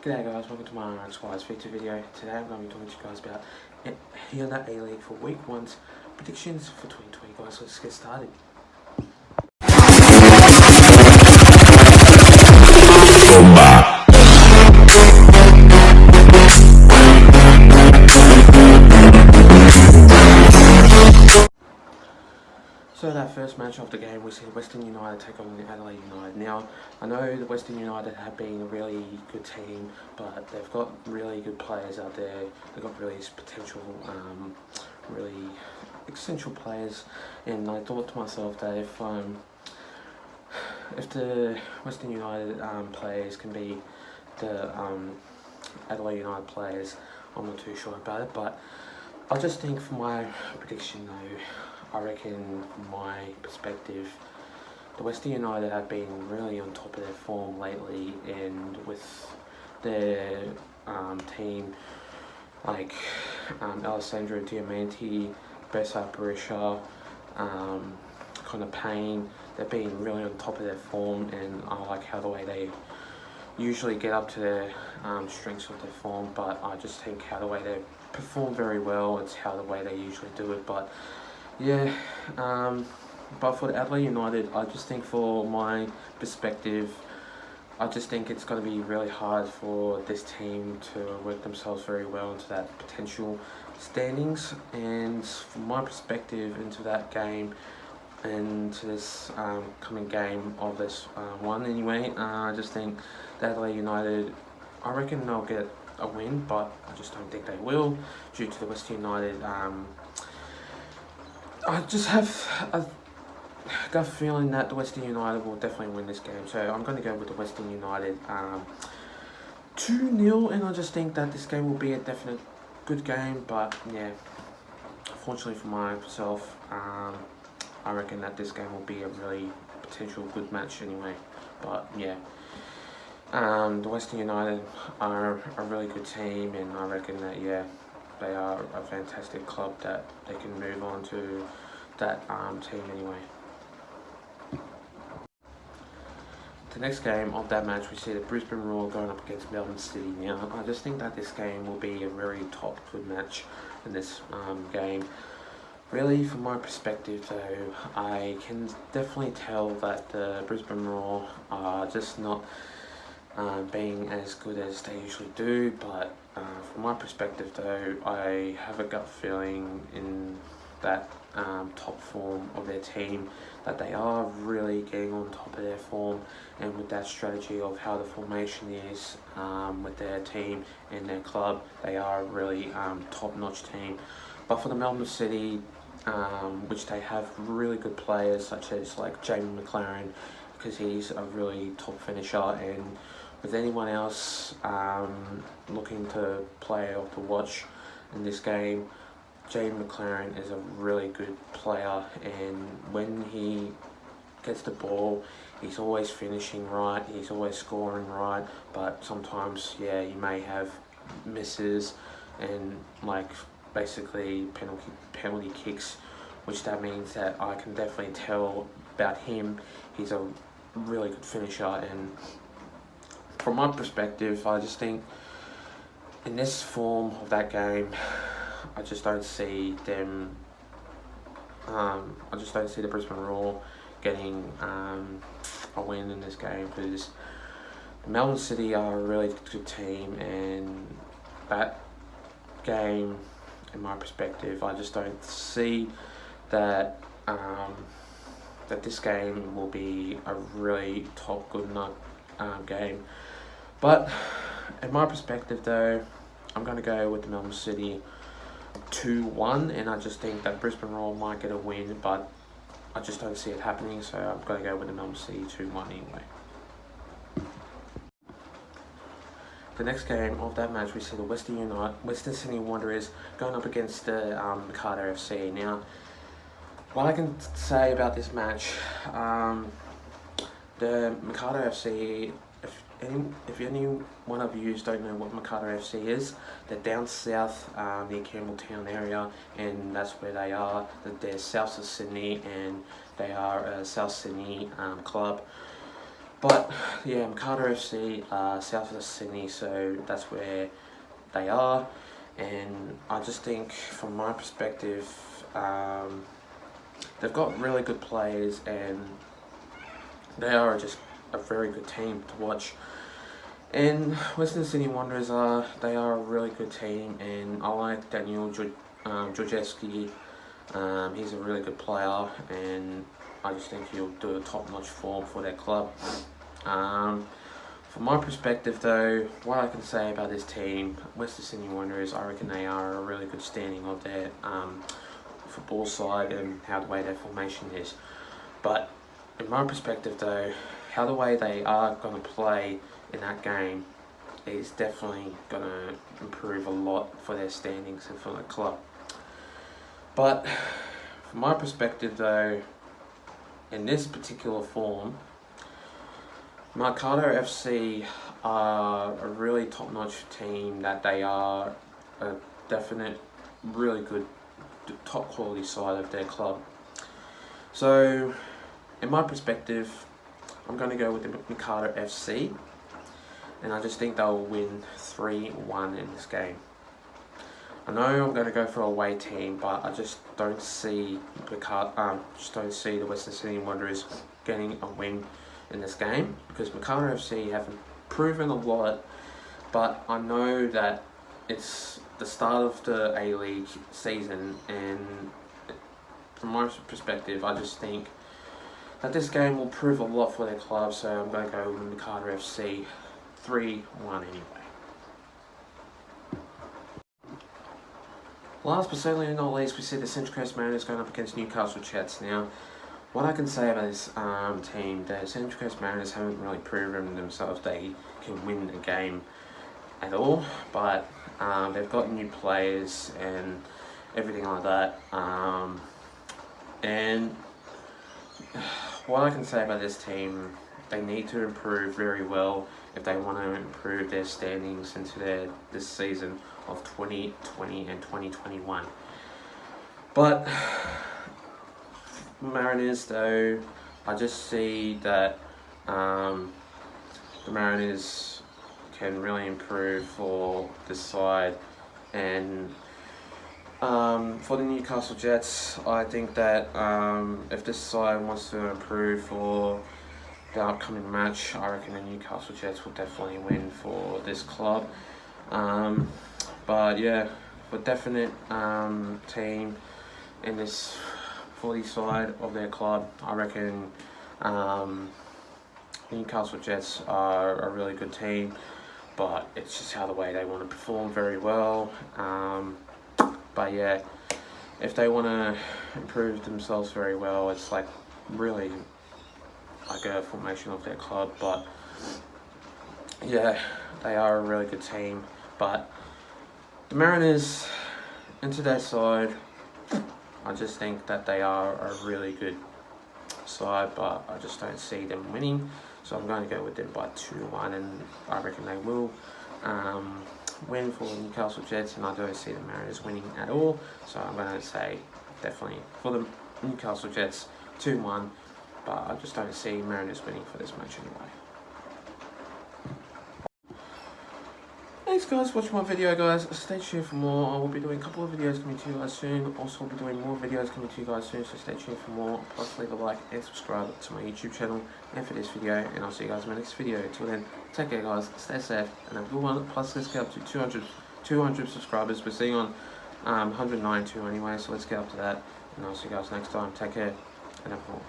G'day guys, welcome to my Squires feature video. Today I'm going to be talking to you guys about Hyundai Aleague for week 1's predictions for 2020 guys, so let's get started. So that first match of the game, we see Western United take on the Adelaide United. Now, I know the Western United have been a really good team, but they've got really good players out there. They've got really potential, really essential players. And I thought to myself that if the Western United players can be the Adelaide United players, I'm not too sure about it. But I just think for my prediction though, I reckon from my perspective, the Western United have been really on top of their form lately, and with their team like Alessandro Diamanti, Bessa Barisha, kind of Payne, they've been really on top of their form, and I like how the way they usually get up to their strengths of their form. But I just think how the way they perform very well, it's how the way they usually do it. But yeah, but for the Adelaide United, I just think for my perspective, I just think it's going to be really hard for this team to work themselves very well into that potential standings. And from my perspective into that game, and to this coming game of this one anyway, I just think that Adelaide United, I reckon they'll get a win, but I just don't think they will due to the Western United. I just have a gut feeling that the Western United will definitely win this game. So I'm going to go with the Western United 2-0, and I just think that this game will be a definite good game. But yeah, fortunately for myself, I reckon that this game will be a really potential good match anyway. But yeah, the Western United are a really good team, and I reckon that yeah, they are a fantastic club that they can move on to that team anyway. The next game of that match, we see the Brisbane Roar going up against Melbourne City. Now, I just think that this game will be a very top good match in this game. Really, from my perspective though, I can definitely tell that the Brisbane Roar are just not being as good as they usually do. But from my perspective though, I have a gut feeling in that top form of their team that they are really getting on top of their form, and with that strategy of how the formation is with their team and their club, they are a really top-notch team. But for the Melbourne City, which they have really good players such as like Jamie McLaren, because he's a really top finisher, and with anyone else looking to play or to watch in this game, Jamie McLaren is a really good player, and when he gets the ball, he's always finishing right, he's always scoring right. But sometimes, yeah, you may have misses and like basically penalty kicks, which that means that I can definitely tell about him. He's a really good finisher, and from my perspective, I just think in this form of that game, I just don't see them. I just don't see the Brisbane Roar getting a win in this game, because Melbourne City are a really good team, and that game, in my perspective, I just don't see that that this game will be a really top good enough game. But in my perspective though, I'm going to go with the Melbourne City 2-1, and I just think that Brisbane Roar might get a win, but I just don't see it happening, so I'm going to go with the Melbourne City 2-1 anyway. The next game of that match, we see the Western Sydney Wanderers going up against the Macarthur FC. Now, what I can say about this match, the Macarthur FC, if any one of you don't know what Macarthur FC is, they're down south near Campbelltown area, and that's where they are. They're south of Sydney, and they are a South Sydney club. But yeah, Macarthur FC, south of Sydney, so that's where they are. And I just think, from my perspective, they've got really good players, and they are just a very good team to watch. And Western Sydney Wanderers they are a really good team, and I like Daniel Georgievski. He's a really good player, and I just think he'll do a top-notch form for their club. From my perspective though, what I can say about this team, Western Sydney Wanderers, I reckon they are a really good standing of their football side and how the way their formation is. But in my perspective though, how the way they are going to play in that game is definitely going to improve a lot for their standings and for the club. But from my perspective though, in this particular form, Macarthur FC are a really top-notch team, that they are a definite, really good, top quality side of their club. So, in my perspective, I'm going to go with the Macarthur FC, and I just think they'll win 3-1 in this game. I know I'm going to go for a away team, but I just don't see the Western Sydney Wanderers getting a win in this game, because Macarthur FC haven't proven a lot, but I know that it's the start of the A-League season, and from my perspective, I just think that this game will prove a lot for their club, so I'm going to go with Macarthur FC 3-1 anyway. Last but certainly not least, we see the Central Coast Mariners going up against Newcastle Jets. Now, what I can say about this team, the Central Coast Mariners haven't really proven themselves they can win a game at all, but they've got new players and everything like that. And what I can say about this team, they need to improve very well if they want to improve their standings into this season of 2020 and 2021. But Mariners though, I just see that the Mariners can really improve for this side, and for the Newcastle Jets, I think that if this side wants to improve for the upcoming match, I reckon the Newcastle Jets will definitely win for this club. But yeah, for definite team in this 40 side of their club, I reckon Newcastle Jets are a really good team, but it's just how the way they want to perform very well. But yeah, if they want to improve themselves very well, it's like really like a formation of their club. But yeah, they are a really good team. But the Mariners, into their side, I just think that they are a really good side, but I just don't see them winning. So I'm going to go with them by 2-1, and I reckon they will win for Newcastle Jets, and I don't see the Mariners winning at all. So I'm going to say definitely for the Newcastle Jets 2-1, but I just don't see Mariners winning for this match anyway. Thanks guys for watching my video, guys. Stay tuned for more. I will be doing a couple of videos coming to you guys soon. Also, I'll be doing more videos coming to you guys soon, so stay tuned for more. Plus, leave a like and subscribe to my YouTube channel and for this video, and I'll see you guys in my next video. Till then, take care guys, stay safe, and have a good one. Plus, let's get up to 200 subscribers. We're sitting on 192 anyway, so let's get up to that, and I'll see you guys next time. Take care, and have a good one.